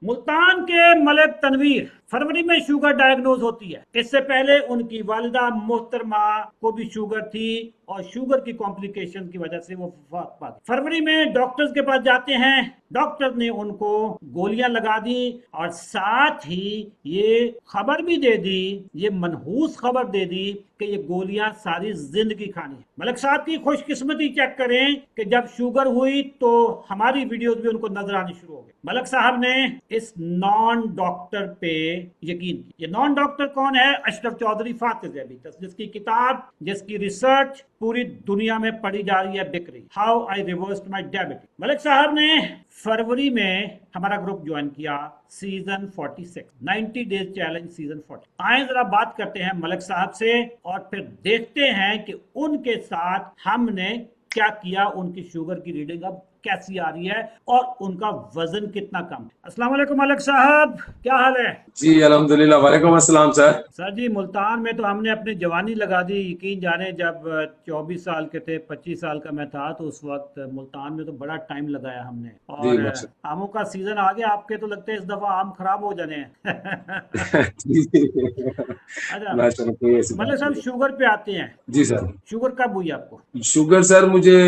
मुल्तान के मलिक तनवीर फरवरी में sugar diagnose होती है। इससे पहले उनकी वालिदा मोहतरमा को भी शुगर थी और शुगर की कॉम्प्लिकेशन की वजह से वो वफात पा गई। फरवरी में डॉक्टर्स के पास जाते हैं, डॉक्टर ने उनको गोलियां लगा दी और साथ ही ये खबर भी दे दी, ये मनहूस खबर दे दी कि ये गोलियां सारी जिंदगी खानी है। मलिक साहब की खुशकिस्मती चेक करें कि जब शुगर हुई तो हमारी वीडियोस भी उनको नजर आनी शुरू हो गई। मलिक साहब ने इस नॉन डॉक्टर पे यकीन किया। ये नॉन डॉक्टर कौन है? अशरफ चौधरी फातिज है अभी तक, जिसकी किताब, जिसकी रिसर्च पूरी दुनिया में पढ़ी जा रही है, बिक रही। How I reversed my diabetes. Malik साहब ने फरवरी में हमारा ग्रुप ज्वाइन किया, सीजन 46 90 डेज चैलेंज सीजन 40। आए जरा बात करते हैं मलिक साहब से और फिर देखते हैं कि उनके साथ हमने क्या किया, उनकी शुगर की रीडिंग अब कैसी आ रही है और उनका वजन कितना कम है। अस्सलाम वालेकुम मलिक साहब, क्या हाल है? जी अल्हम्दुलिल्लाह। वालेकुम अस्सलाम सर। सर जी, मुल्तान में तो हमने अपनी जवानी लगा दी। यकीन जाने जब 24 साल के थे, 25 साल का मैं था, तो उस वक्त मुल्तान में तो बड़ा टाइम लगाया हमने। जी और माशा आमों का सीजन आ गया आपके, तो लगता है इस दफा आम खराब हो जाने हैं। जी अच्छा माशा कोई ऐसी बात मलिक साहब, नहीं है। शुगर पे आते हैं। जी सर। शुगर कब हुई आपको? शुगर सर मुझे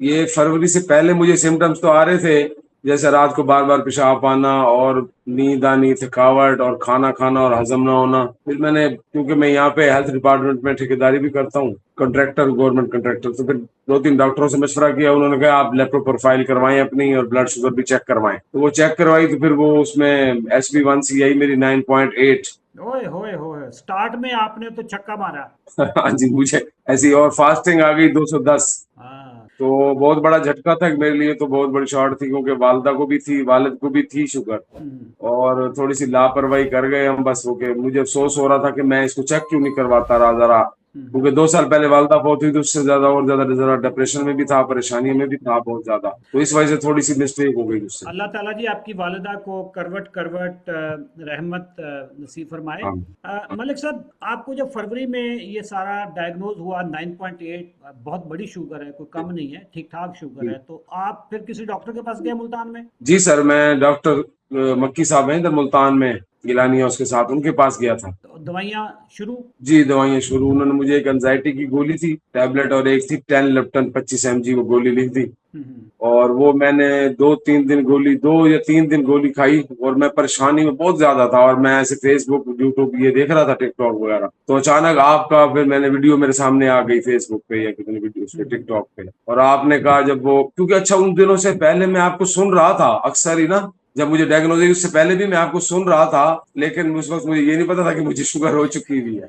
ये फरवरी से पहले मुझे सिम्टम्स तो आ रहे थे, जैसे रात को बार बार पेशाब आना और नींद आनी, थकावट और खाना खाना और हजम ना होना। फिर मैंने, क्योंकि मैं यहाँ पे हेल्थ डिपार्टमेंट में ठेकेदारी भी करता हूँ, कॉन्ट्रैक्टर, गवर्नमेंट कॉन्ट्रैक्टर, तो फिर दो तीन डॉक्टरों से मशवरा किया। उन्होंने कहा आप लेप्टो प्रोफाइल करवाएं अपनी और ब्लड शुगर भी चेक करवाएं। तो वो चेक करवाई तो फिर वो उसमें SB1C आई मेरी 9.8। ओए होए होए, स्टार्ट में आपने तो छक्का मारा। हाँ जी, मुझे ऐसी, और फास्टिंग आ गई 210। हाँ। तो बहुत बड़ा झटका था मेरे लिए, तो बहुत बड़ी शॉट थी, क्योंकि वालदा को भी थी, वालिद को भी थी शुगर। हम्म। और थोड़ी सी लापरवाही कर गए हम बस, हो के मुझे अफसोस हो रहा था कि मैं इसको चेक क्यों नहीं करवाता रहा जरा, हम्म। क्योंकि 2 साल पहले वालदा बहुत हुई, तो उससे ज्यादा और ज्यादा जरा डिप्रेशन में भी था, परेशानी में भी था बहुत ज्यादा, तो इस वजह से थोड़ी सी मिस्टेक हो गई उससे। अल्लाह ताला जी आपकी वालिदा को करवट करवट रहमत नसीब फरमाए। हाँ मलिक साहब, आपको जब फरवरी में ये सारा डायग्नोज हुआ 9.8, बहुत बड़ी शुगर है, कोई कम नहीं है, ठीक ठाक शुगर जी। है, तो आप फिर किसी डॉक्टर के पास गए मुल्तान में? जी सर, मैं डॉक्टर मक्की साहब हैं इधर मुल्तान में, गिलानी उसके साथ, उनके पास गया था। तो दवाइयाँ शुरू? जी दवाइयाँ शुरू। उन्होंने मुझे एक एंजाइटी की गोली थी टैबलेट, और एक थी 10 लेप्टन 25 mg, वो गोली लिख दी। हम्म। और वो मैंने 2-3 दिन गोली, 2 या 3 दिन गोली खाई, और मैं परेशानी में बहुत ज्यादा था, और मैं ऐसे फेसबुक, यूट्यूब ये देख रहा था, टिकटॉक वगैरह, तो अचानक आपका फिर मैंने वीडियो मेरे सामने आ गई फेसबुक पे या कितने वीडियो पे, हम्म। टिकटॉक पे, और आपने कहा जब वो, क्योंकि अच्छा उन दिनों से पहले मैं आपको सुन रहा था अक्सर ही ना, जब मुझे डायग्नोसिस, उससे पहले भी मैं आपको सुन रहा था, लेकिन उस वक्त मुझे ये नहीं पता था कि मुझे शुगर हो चुकी हुई है।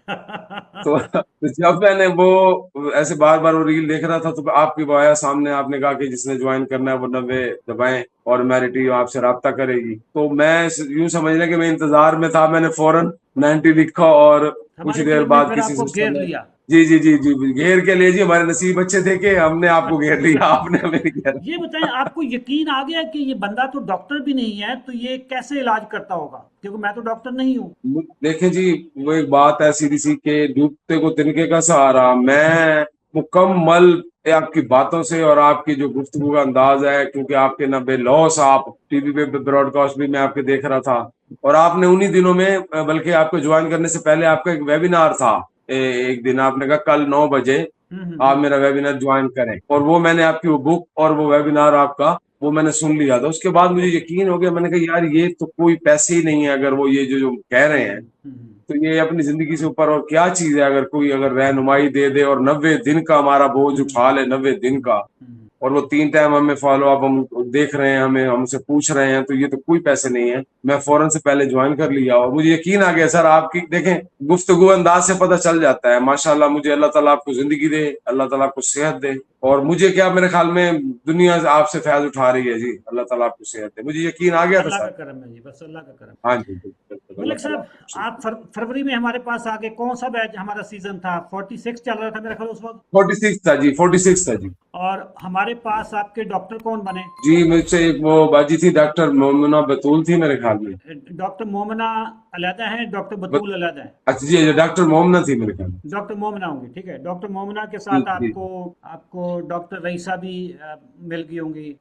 तो जब मैंने वो ऐसे बार बार वो रील देख रहा था, तो आपकी वो आया सामने, आपने कहा कि जिसने ज्वाइन करना है वो 90 दबाएं और मैरिटी आपसे राब्ता करेगी। तो मैं यूं समझने कि मैं इंतजार में था, मैंने फौरन 90 लिखा, और कुछ हमारी देर टीम ने बाद फिर किसी आपको सिस्टर घेर ने, लिया। जी जी जी जी, घेर के ले जी, हमारे नसीब अच्छे थे कि हमने आपको घेर लिया, आपने हमें घेर ये लिया। बताएं, आपको यकीन आ गया कि ये बंदा तो डॉक्टर भी नहीं है, तो ये कैसे इलाज करता होगा? क्योंकि मैं तो डॉक्टर नहीं हूँ। देखें जी, वो एक बात है सीधी सी, के डूबते को तिनके का सहारा। मैं मुकम्मल आपकी बातों से और आपकी जो गुफ्तगू का अंदाज है, क्योंकि आपके ना बेलौस, आप टीवी पे ब्रॉडकास्ट भी मैं आपके देख रहा था, और आपने उन्हीं दिनों में, बल्कि आपको ज्वाइन करने से पहले आपका एक वेबिनार था, एक दिन आपने कहा कल 9 बजे आप हम्म। मेरा वेबिनार ज्वाइन करें, और वो मैंने आपकी वो बुक और वो वेबिनार आपका, वो मैंने सुन लिया था। उसके बाद मुझे यकीन हो गया, मैंने कहा यार ये तो कोई पैसे ही नहीं है, अगर वो ये जो जो कह रहे हैं, हम्म। तो ये अपनी जिंदगी से ऊपर और क्या चीज है, अगर कोई अगर रहनुमाई दे दे और 90 दिन का हमारा बोझ उठा ले, 90 दिन का, हम्म। और वो 3 टाइम हमें फॉलो अप हम देख रहे हैं, हमें हमसे पूछ रहे हैं, तो ये तो कोई पैसे नहीं है। मैं फौरन से पहले ज्वाइन कर लिया, और मुझे यकीन आ गया सर, आपकी देखें गुफ्तगू अंदाज से पता चल जाता है माशाल्लाह। मुझे अल्लाह ताला आपको जिंदगी दे, अल्लाह ताला आपको सेहत दे, और मुझे क्या, मेरे ख्याल में दुनिया आपसे फैज उठा रही है जी, अल्लाह ताला आपको सेहत दे, मुझे यकीन आ गया था अल्लाह का सर। करम है जी, बस अल्लाह का करम। हाँ जी बिल्कुल, मलिक साहब, आप फरवरी में हमारे पास आके, कौन सा बैच हमारा सीजन था, 46 चल रहा था मेरा ख्याल उस वक्त, 46 था जी, 46 था जी। और हमारे पास आपके डॉक्टर कौन बने? जी मुझसे एक वो बाजी थी, डॉक्टर मोमिना बतूल थी मेरे ख्याल में। डॉक्टर मोमना अलहदा है, डॉक्टर बत, बतूल अलहदा है? अच्छा जी, डॉक्टर मोमिना थी मेरे ख्याल में। डॉक्टर मोमना होंगी, ठीक है। डॉक्टर मोमना के जी साथ जी आपको आपको डॉक्टर रईसा भी मिल गई होंगी।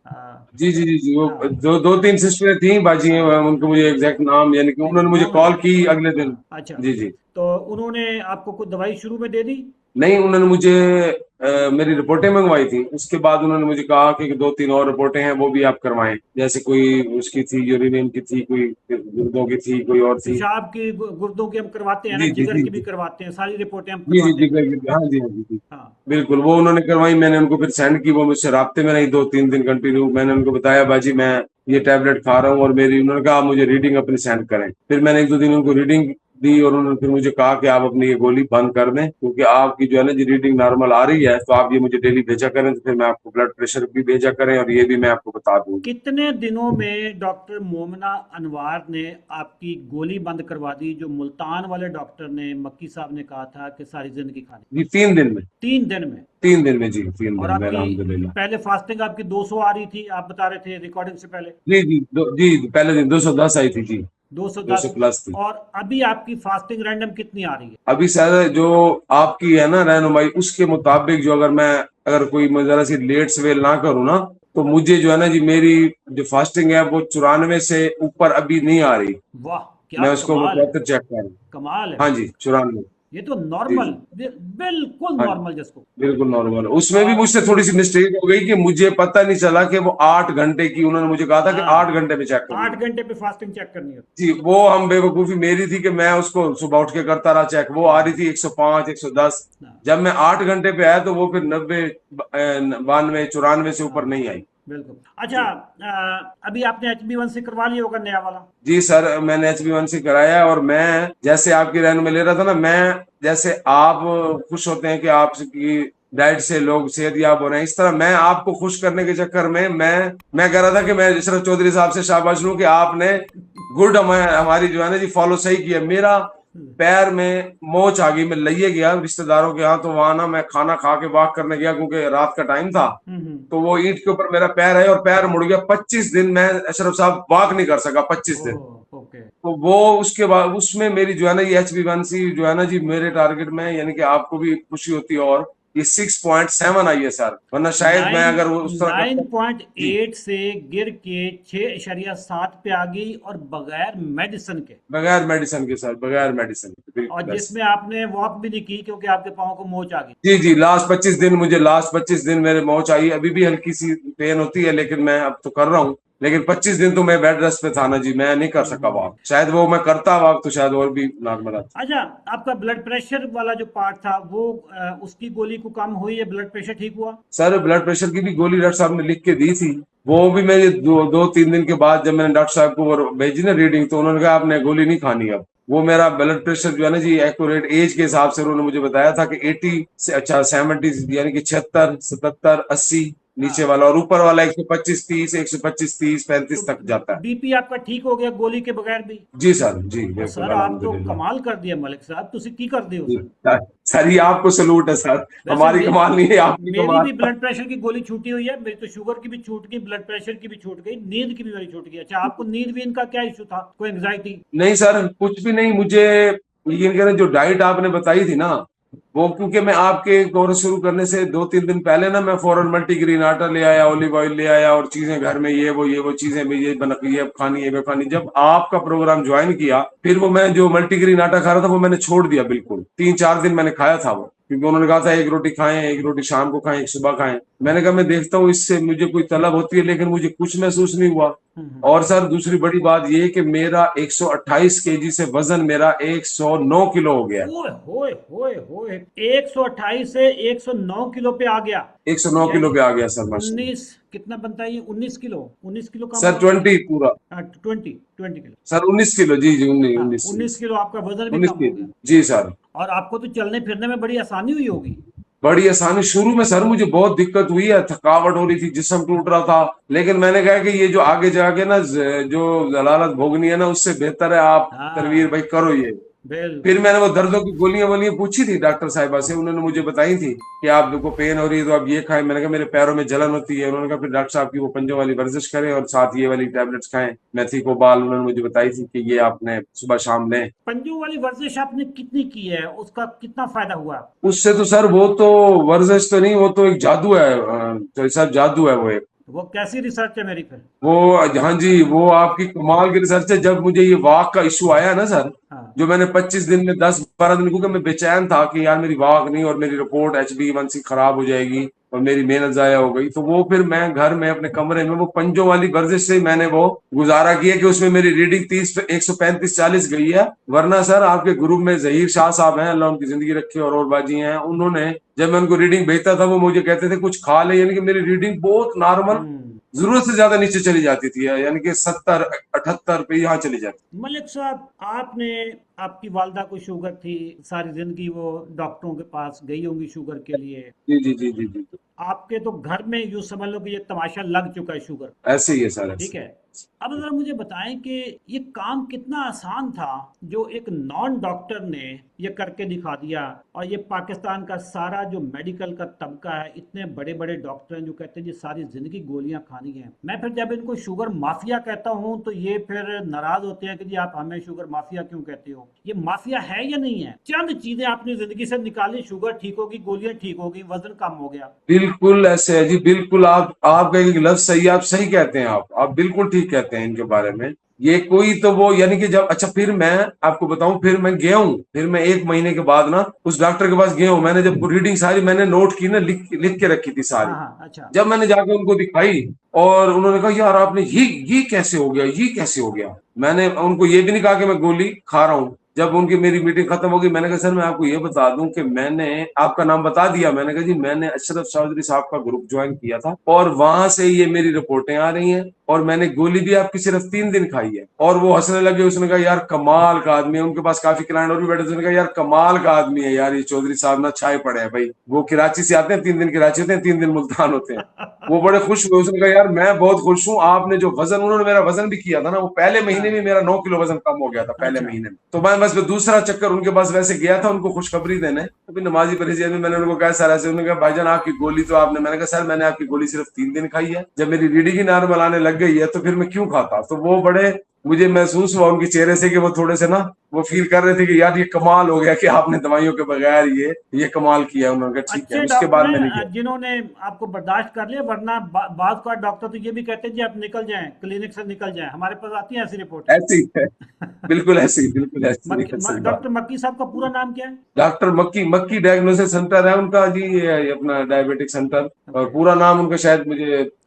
जी जी जी जी, वो हाँ दो तीन सिस्टरें थी बाजी, हाँ उनको मुझे एग्जैक्ट नाम, यानी कि नहीं, उन्होंने मुझे मोमना, कॉल की अगले दिन। हाँ अच्छा। जी जी। तो उन्होंने आपको कुछ दवाई शुरू में दे दी? नहीं, उन्होंने मुझे मेरी रिपोर्टें मंगवाई थी, उसके बाद उन्होंने मुझे कहा कि दो तीन और रिपोर्टें हैं वो भी आप करवाएं, जैसे कोई उसकी थी यूरिनियम की थी, कोई गुर्दों की थी, कोई और थी। पेशाब की, गुर्दों की हम करवाते हैं ना, जी जी जिगर जी की भी जी करवाते हैं, सारी रिपोर्टें हम जी जी करवाते जी हैं। हाँ जी हाँ जी जी। हाँ। बिल्कुल, वो उन्होंने करवाई, मैंने उनको फिर सेंड की, वो मुझसे राब्ते में रही 2-3 दिन कंटिन्यू। मैंने उनको बताया बाजी मैं ये टैबलेट खा रहा हूँ, और मेरी, उन्होंने कहा आप मुझे रीडिंग अपनी सेंड करें। फिर मैंने 1-2 दिन उनको रीडिंग दी, और उन्होंने फिर मुझे कहा कि आप अपनी ये गोली बंद कर दें, क्योंकि आपकी जो है ना जी रीडिंग नॉर्मल आ रही है, तो आप ये मुझे डेली भेजा करें, तो फिर मैं आपको ब्लड प्रेशर भी भेजा करें, और ये भी मैं आपको बता दूँ। कितने दिनों में डॉक्टर मोमना अनवार ने आपकी गोली बंद करवा दी, जो मुल्तान वाले डॉक्टर ने, मक्की साहब ने कहा था कि सारी जिंदगी खानी? जी 3 दिन में। 3 दिन में? 3 दिन में जी, 3 दिन और में आपकी अल्हम्दुलिल्लाह। पहले फास्टिंग आपकी 200 आ रही थी, आप बता रहे थे रिकॉर्डिंग से पहले। जी जी जी, पहले दिन 210 आई थी जी। 200 210। प्लस थी। और अभी आपकी फास्टिंग रैंडम कितनी आ रही है? अभी शायद जो आपकी है ना रहनुमाई, उसके मुताबिक जो, अगर कोई मैं जरा सी लेट सवेल ना करूँ ना, तो मुझे जो है ना जी, मेरी जो फास्टिंग है वो 94 से ऊपर अभी नहीं आ रही। वाह, क्या मैं उसको कमाल है, प्रॉपर चेक कर रहा हूँ। कमाल है हाँ भाई। जी, 94। ये तो जी नॉर्मल, जी। बिल्कुल हाँ जी, नॉर्मल जिसको। बिल्कुल नॉर्मल। उसमें भी और मुझसे थोड़ी सी मिस्टेक हो गई कि मुझे पता नहीं चला कि वो 8 घंटे की, उन्होंने मुझे कहा था कि हाँ, 8 घंटे में चेक करनी 8 घंटे पे फास्टिंग चेक करनी होती जी। वो हम बेवकूफी मेरी थी कि मैं उसको सुबह उठ के करता रहा चेक, वो है। आ रही थी 105 110। हाँ जब मैं 8 घंटे पे आया तो वो फिर 90 92 94 से ऊपर हाँ, नहीं आई। बिल्कुल। अच्छा, जी अभी आपने HB1C करवा लिया होगा, नया वाला? जी सर, मैंने HB1 से कराया, और मैं जैसे आपकी रहनुमाई में ले रहा था ना, मैं जैसे आप खुश होते हैं कि आपकी डाइट से लोग सेहतयाब हो रहे हैं, इस तरह मैं आपको खुश करने के चक्कर में मैं कह रहा था कि मैं इशरत चौधरी साहब से शाबाश लूं कि आपने गुड हमारी जो है ना जी फॉलो सही किया। मेरा पैर में मोच आ गई, मैं लइए गया रिश्तेदारों के यहाँ, तो वहां ना मैं खाना खा के वॉक करने गया, क्योंकि रात का टाइम था। हम्म। तो वो ईंट के ऊपर मेरा पैर है, और पैर मुड़ गया। 25 दिन मैं, अशरफ साहब, वॉक नहीं कर सका 25 दिन। ओह, ओके। तो वो उसके बाद उसमें मेरी जो है ना ये HB1C जो है ना जी मेरे टारगेट में, यानी कि आपको भी खुशी होती है, और ये 6.7 आई है सर, वरना शायद मैं नाइन अगर वो उस तरह नाइन करता। पॉइंट जी, एट से गिर के 6.7 पे आ गई, और बगैर मेडिसिन के। बगैर मेडिसिन के सर, बगैर मेडिसिन के, और बिल्कुल ऐसे। जिसमें आपने वॉक भी नहीं की क्योंकि आपके पाँव को मोच आ गई। जी जी, लास्ट 25 दिन मेरे मौज आई, अभी भी हल्की सी पेन होती है, लेकिन मैं अब तो कर रहा हूँ। लेकिन 25 दिन तो मैं बेड रेस्ट पे था ना जी, मैं नहीं कर सका हम्म। वॉक। शायद वो मैं करता वॉक तो शायद और भी नॉर्मल आता। अच्छा, आपका ब्लड प्रेशर वाला जो पार्ट था वो, उसकी गोली को कम हुई है, ब्लड प्रेशर ठीक हुआ? सर ब्लड प्रेशर की भी गोली डॉक्टर साहब ने लिख के दी थी, वो भी मैं ये 2-3 दिन के बाद जब मैंने डॉक्टर साहब को वो भेजी ना रीडिंग, तो उन्होंने कहा आपने गोली नहीं खानी अब। वो मेरा ब्लड प्रेशर जो है ना जी एक्यूरेट एज के हिसाब से उन्होंने मुझे बताया था कि 80 से, अच्छा 70, यानी कि 76 77 80 नीचे हाँ। वाला, और ऊपर वाला 125 30 125 30 तो 35 तक जाता है। बीपी आपका ठीक हो गया गोली के बगैर भी? जी सर, जी और बिल्कुल सर, आप तो अल्हम्दुलिल्लाह। कमाल कर दिया मलिक साहब, तुसी की कर दियो जी सर। सर, ये आपको सलूट है सर, वैसे हमारी कमाल नहीं है, आपकी मेरी भी कमाल। ब्लड प्रेशर की गोली छूटी हुई है, मेरी तो शुगर की भी छूट गई, ब्लड प्रेशर की भी छूट गई, नींद की भी मेरी छूट गई। अच्छा, आपको नींद वींद का क्या इशू था, कोई एंग्जाइटी? नहीं सर, कुछ भी नहीं। मुझे यकीन करें, जो डाइट आपने बताई थी ना, वो क्योंकि मैं आपके कोर्स शुरू करने से 2-3 दिन पहले ना, मैं फौरन मल्टीग्रेन आटा ले आया, ऑलिव ऑयल ले आया, और चीजें घर में ये वो चीजें भी, ये बना, ये खानी, ये वो खानी। जब आपका प्रोग्राम ज्वाइन किया, फिर वो मैं जो मल्टीग्रेन आटा खा रहा था वो मैंने छोड़ दिया बिल्कुल। 3-4 दिन मैंने खाया था वो, क्योंकि उन्होंने कहा था एक रोटी खाएं, एक रोटी शाम को खाएं, एक सुबह खाएं। मैंने कहा मैं देखता हूँ इससे मुझे कोई तलब होती है, लेकिन मुझे कुछ महसूस नहीं हुआ। हम्म। और सर दूसरी बड़ी बात ये कि मेरा 128 केजी से वजन मेरा 109 किलो हो गया। ओए होए होए होए, 128 से 109 किलो पे आ गया। 109 किलो यानी पे आ गया सर, माशाल्लाह। 19, कितना बनता है ये, 19 किलो, 19 किलो कम सर हुआ? 20 पूरा। 20 किलो। सर 19 किलो, जी जी, 19 हाँ, 19 19 किलो आपका वजन भी 19 कम हो गया। केजी जी सर। और आपको तो चलने फिरने में बड़ी आसानी हुई होगी। बड़ी आसानी। शुरू में सर मुझे बहुत दिक्कत हुई है, थकावट हो रही थी, जिस्म टूट रहा था, लेकिन मैंने कहा कि ये जो आगे जाके ना जो जलालत भोगनी है ना, उससे बेहतर है आप तनवीर भाई हाँ, करो ये। फिर बिल्कुल। मैंने वो दर्दों की गोलियां वोलियां पूछी थी डॉक्टर साहिबा से, उन्होंने मुझे बताई थी कि आप देखो पेन हो रही है तो आप ये खाएं। मैंने कहा मेरे पैरों में जलन होती है। उन्होंने कहा फिर डॉक्टर साहब की वो पंजों वाली वर्जिश करें और साथ ये वाली टैबलेट्स खाएं, मेथी को बाल, उन्होंने मुझे बताई थी कि ये आपने सुबह शाम लें। पंजों वाली वर्जिश आपने कितनी की है, उसका कितना फायदा हुआ? उससे तो सर वो तो वर्जिश तो नहीं, वो तो एक जादू है, तो सर जादू है वो एक। वो कैसी रिसर्च है मेरी फिर? वो हाँ जी, वो आपकी कमाल की रिसर्च है। जब मुझे ये वाक का इशू आया ना सर, हाँ। जो मैंने 25 दिन में 10-12 दिन, क्योंकि मैं बेचैन था कि यार मेरी वाक नहीं और मेरी रिपोर्ट HbA1c खराब हो जाएगी और मेरी मेहनत जाया हो गई, तो वो फिर मैं घर में अपने कमरे में वो पंजों वाली वर्जिश से मैंने वो गुजारा किया कि उसमें मेरी रीडिंग 135-40 गई है। वरना सर आपके ग्रुप में जहीर शाह साहब हैं, अल्लाह उनकी जिंदगी रखे, और बाजी हैं, उन्होंने जब मैं उनको रीडिंग भेजता था वो मुझे कहते थे कुछ खा ले, यानी कि मेरी रीडिंग बहुत नॉर्मल, हम्म। जरूरत से ज्यादा नीचे चली जाती थी, यानी कि 70-78 पे यहाँ चली जाती। मलिक साहब, आपने, आपकी वालदा को शुगर थी, सारी जिंदगी वो डॉक्टरों के पास गई होंगी शुगर के लिए। जी जी जी जी जी। आपके तो घर में यूं समझ लो कि ये तमाशा लग चुका है शुगर। ऐसे ही है सर, ठीक ऐसे। है। अब जरा मुझे बताएं कि ये काम कितना आसान था जो एक नॉन डॉक्टर ने ये करके दिखा दिया, और ये पाकिस्तान का सारा जो मेडिकल का तबका है, इतने बड़े बड़े डॉक्टर हैं जो कहते हैं जी सारी जिंदगी गोलियां खानी है। मैं फिर जब इनको शुगर माफिया कहता हूं तो ये फिर नाराज होते हैं कि जी आप हमें शुगर माफिया क्यों कहते हो। ये माफिया है या नहीं है? चंद चीजें आपने जिंदगी से निकाली, शुगर ठीक होगी, गोलियां ठीक होगी, वजन कम हो गया। बिल्कुल ऐसे है जी, बिल्कुल। आपका एक लफ्ज सही है, आप सही कहते हैं, आप बिल्कुल ठीक कहते हैं इनके बारे में। ये कोई तो वो, यानी कि जब, अच्छा फिर मैं आपको बताऊं, फिर मैं गया हूं, फिर मैं 1 महीने के बाद ना उस डॉक्टर के पास गया हूं। मैंने जब रीडिंग सारी मैंने नोट की ना, लिख लिख के रखी थी हाँ सारी। हाँ, अच्छा। जब मैंने जाकर उनको दिखाई और उन्होंने कहा यार आपने ये कैसे हो गया, ये कैसे हो गया। मैंने उनको ये भी नहीं कहा कि मैं गोली खा रहा हूँ। जब उनकी मेरी मीटिंग खत्म हो गई, मैंने कहा सर मैं आपको ये बता दूं कि मैंने आपका नाम बता दिया। मैंने कहा जी मैंने अशरफ चौधरी साहब का ग्रुप ज्वाइन किया था और वहां से ये मेरी रिपोर्टें आ रही हैं, और मैंने गोली भी आपकी सिर्फ 3 दिन खाई है। और वो हंसने लगे, उसने कहा यार कमाल का आदमी है। उनके पास काफी क्लाइंट और भी बैठे थे, उसने कहा यार कमाल का आदमी है यार ये चौधरी साहब ना, छाए पड़े हैं भाई। वो कराची से आते हैं, 3 दिन कराची होते हैं, 3 दिन मुल्तान होते हैं। वो बड़े खुश हुए, उसने कहा यार मैं बहुत खुश हूँ, आपने जो वजन, उन्होंने मेरा वजन भी किया था ना, वो पहले महीने में हाँ, मेरा 9 किलो वजन कम हो गया था, पहले अच्छा। महीने में। तो मैं बस दूसरा चक्कर उनके पास वैसे गया था उनको खुशखबरी देने, अभी नमाजी परहेजी आदमी। मैंने उनको कहा सर ऐसे, उन्होंने कहा भाईजान आपकी गोली तो आपने, मैंने कहा सर मैंने आपकी गोली सिर्फ 3 दिन खाई है, जब मेरी रीडिंग ही नॉर्मल आने लग गई है तो फिर मैं क्यों खाता। तो वो बड़े, मुझे महसूस हुआ उनके चेहरे से कि वो थोड़े से ना, वो फील कर रहे थे कि यार ये कमाल हो गया कि आपने दवाइयों के बगैर ये कमाल किया। उन्होंने कहा ठीक है। अच्छे उसके डॉक्टर बाद मैंने हैं किया। जिन्होंने आपको बर्दाश्त कर लिया, वरना बात का डॉक्टर तो ये भी कहते हैं जी आप निकल जाएं, क्लिनिक से निकल जाएं। हमारे पास आती हैं ऐसी रिपोर्टें। ऐसे ही है, बिल्कुल ऐसे ही, बिल्कुल ऐसे ही है, सही बात। डॉक्टर मक्की साहब का पूरा नाम क्या है? डॉक्टर मक्की, मक्की डायग्नोसिस सेंटर है उनका जी, ये अपना डायबिटिक सेंटर। और ओके। पूरा नाम उनका शायद मुझे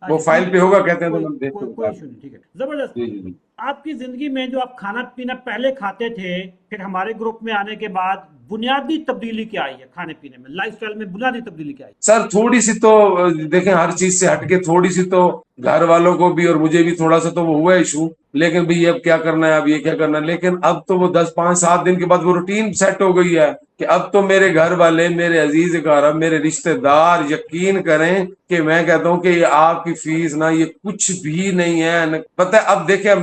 वो अच्छा, फाइल ठीक पे है। होगा, कहते हैं, तो कोई मैं देख के कोई बता कोई दूं। इशू नहीं, ठीक है, जबरदस्त। जी जी जी। आपकी जिंदगी में जो आप खाना पीना पहले खाते थे, फिर हमारे ग्रुप में आने के बाद बुनियादी तब्दीली क्या आई है खाने पीने में, लाइफस्टाइल में बुनियादी तब्दीली क्या आई? सर थोड़ी सी तो देखें, हर चीज से हटके थोड़ी सी तो घर वालों को भी और मुझे भी थोड़ा सा तो वो हुआ इशू। लेकिन भाई अब क्या करना है, अब ये क्या करना है। लेकिन अब तो वो 10-5-7 दिन के बाद वो रूटीन सेट हो गई है कि अब तो मेरे घर वाले, मेरे अजीज घर, मेरे रिश्तेदार यकीन करें कि मैं कहता हूं कि ये आपकी फीस ना, ये कुछ भी नहीं है पता है। अब देखिए,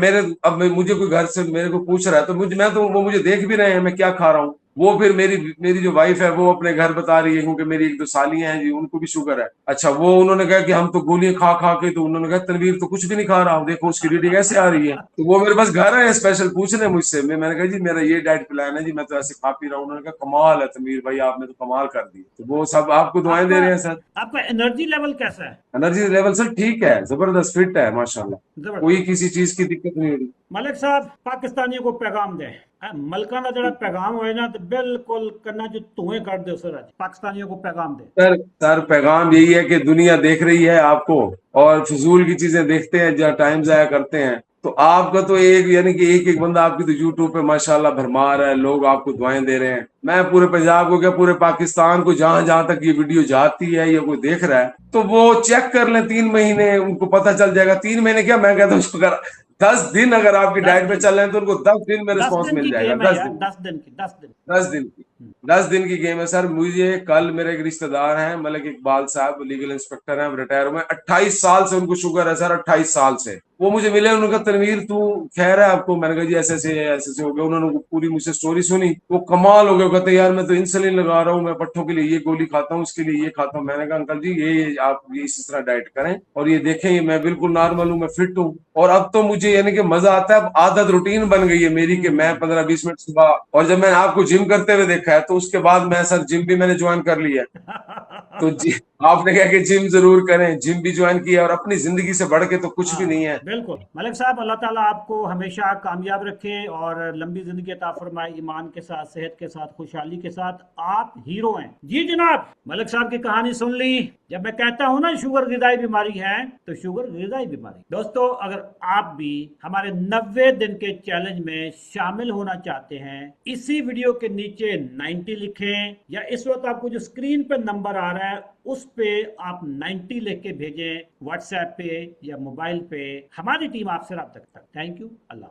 मुझे कोई घर से मेरे को पूछ रहा है तो मैं तो, वो मुझे देख भी रहे हैं मैं क्या खा रहा हूँ। वो फिर मेरी मेरी जो वाइफ है वो अपने घर बता रही है, क्योंकि मेरी 1-2 सालियां हैं जी, उनको भी शुगर है। अच्छा, वो उन्होंने कहा कि हम तो गोलियां खा खा के, तो उन्होंने कहा तनवीर तो कुछ भी नहीं खा रहा हूँ, देखो उसकी रीडिंग ऐसे आ रही है। तो वो मेरे पास घर है स्पेशल पूछने मुझसे, मैंने कहा जी मेरा ये डाइट प्लान है जी, मैं तो ऐसे खा पी रहा हूँ। उन्होंने कहा कमाल है तनवीर भाई, आपने तो कमाल कर दी। तो वो सब आपको दुआएं दे आपका रहे हैं सर। आपका एनर्जी लेवल कैसा है? एनर्जी लेवल सर ठीक है, जबरदस्त फिट है माशाल्लाह, जबरदस्त। कोई किसी चीज की दिक्कत नहीं हो रही। मलिक साहब, पाकिस्तानियों को पैगाम दें। मलका ना जरा पैगाम होए ना तो बिल्कुल करना जो तुम्हें कर दे सर, आज पाकिस्तानियों को पैगाम दें। सर पैगाम यही है कि दुनिया देख रही है आपको, और फिजूल की चीजें देखते हैं जहाँ टाइम जाया करते हैं। तो आपका तो एक, यानी कि एक एक बंदा आपकी तो यूट्यूब पे माशाल्लाह भरमार है, लोग आपको दुआएं दे रहे हैं। मैं पूरे पंजाब को क्या पूरे पाकिस्तान को जहां जहां तक ये वीडियो जाती है या कोई देख रहा है तो वो चेक कर लें 3 महीने, उनको पता चल जाएगा। 3 महीने क्या, मैं कहता हूँ अगर 10 दिन अगर आपकी दस डाइट पे दिन चल रहे हैं तो उनको 10 दिन में दस रिस्पॉन्स दिन मिल की जाएगा। गेम है दस यार, दिन 10 दिन की, 10 दिन। 10 दिन की, 10 दिन की गेम है सर। मुझे कल मेरे एक रिश्तेदार हैं मलिक इकबाल साहब, लीगल इंस्पेक्टर हैं, रिटायर हुए, 28 साल से उनको शुगर है सर, 28 साल से। वो मुझे मिले, उन्होंने कहा तनवीर तू खैर है आपको? मैंने कहा जी ऐसे ऐसे हो गया। उन्होंने पूरी मुझसे स्टोरी सुनी, वो कमाल हो गया। कहते यार मैं तो इंसुलिन लगा रहा हूँ, मैं पट्ठों के लिए ये गोली खाता हूँ, उसके लिए ये खाता हूँ। मैंने कहा अंकल जी ये आप ये इस तरह डाइट करें और ये देखें, ये मैं बिल्कुल नॉर्मल हूँ, मैं फिट हूँ। और अब तो मुझे यानी कि मजा आता है, अब आदत रूटीन बन गई है मेरी कि मैं 15-20 मिनट सुबह, और जब मैंने आपको जिम करते हुए देखा है तो उसके बाद मैं सर जिम भी मैंने ज्वाइन कर लिया है। तो जी, आपने कहा कि जिम जरूर करें, जिम भी ज्वाइन किया, और अपनी जिंदगी से बढ़ के तो कुछ भी नहीं हाँ है। बिल्कुल मलिक साहब, अल्लाह ताला आपको हमेशा कामयाब रखे और लंबी जिंदगी अता फरमाए, ईमान के साथ, सेहत के साथ, खुशहाली के साथ। आप हीरो हैं जी जनाब। मलिक साहब की कहानी सुन ली। जब मैं कहता हूं ना शुगर ग़िज़ाई बीमारी है, तो शुगर ग़िज़ाई बीमारी। दोस्तों, अगर आप भी हमारे 90 दिन के चैलेंज में शामिल होना चाहते हैं, इसी वीडियो के नीचे 90 लिखें, या इस वक्त आपको जो स्क्रीन पे नंबर आ रहा है उस पे आप 90 लिख के भेजें, व्हाट्सएप पे या मोबाइल पे। हमारी टीम आपसे रब्ता करता है। Thank you. अल्लाह।